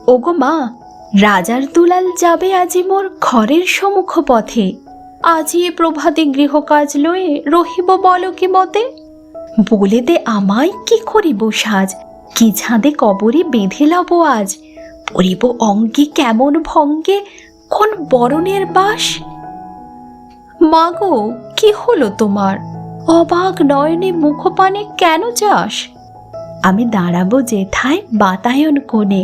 ওগো মা, রাজার দুলাল যাবে আজি মোর ঘরের সম্মুখ পথে। আজি এ প্রভাতে গৃহকাজ লয়ে রহিব বলো কি মতে। বলে দে আমায় কি করিব সাজ, কি ঝাঁদে কবরে বেঁধে লব আজ। পরিব অঙ্গে কেমন ভঙ্গে, কোন বরণের বাস। মাগো, কি হলো তোমার? অবাক নয়নে মুখপানে কেন যাস? আমি দাঁড়াবো যেথায় বাতায়ন কোণে,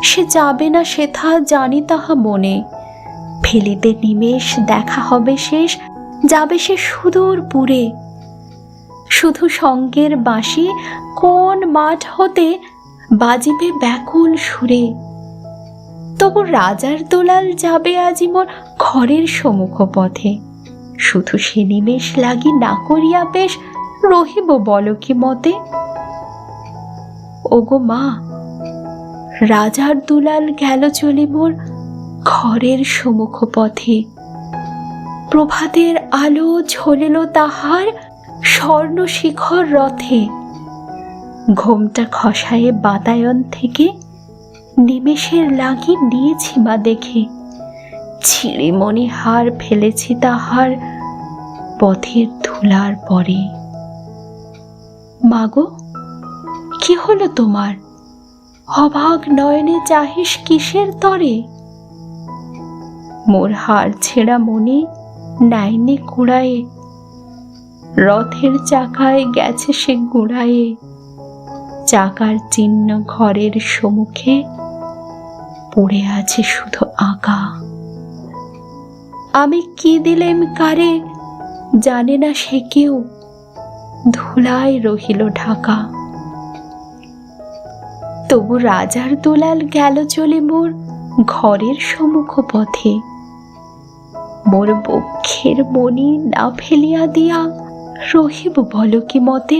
সে যাবে না সেথা জানি তাহা মনে। ফেলিতে নিমেষ দেখা হবে শেষ, যাবে সে সুদূর পুরে। শুধু সঙ্গের বাঁশি কোন মাঠ হতে বাজিবে ব্যাকুল সুরে। তবু রাজার দুলাল যাবে আজি মোর ঘরের সম্মুখ পথে। শুধু সে নিমেষ লাগি না করিয়া বেশ, রহিব বলো কি মতে। ওগো মা, রাজার দুলাল গেল চলে মোর ঘরের সম্মুখ পথে। প্রভাতের আলো ঝলিল তাহার স্বর্ণ শিখর রথে। ঘোমটা খসায়ে বাতায়ন থেকে নিমেষের লাগি নিয়েছি মা দেখে। ছিঁড়ে মনে হার ফেলেছি তাহার পথের ধুলার পরে। মাগো, কি হলো তোমার? অবাক নয়নে চাহিস কিসের তরে? মোর হার ছেঁড়া মনে নাইনে কুড়ায়ে, রথের চাকায় গেছে সে গুড়ায়ে। চাকার চিহ্ন ঘরের সম্মুখে পড়ে আছে শুধু আঁকা। আমি কি দিলেম কারে জানে না সে কেউ, ধুলায় রহিল ঢাকা। তবু রাজার দুলাল গেল চলে মোর ঘরের সম্মুখ পথে। মোর বক্ষের মনি না ফেলিয়া দিয়া রহিব বলো কি মতে।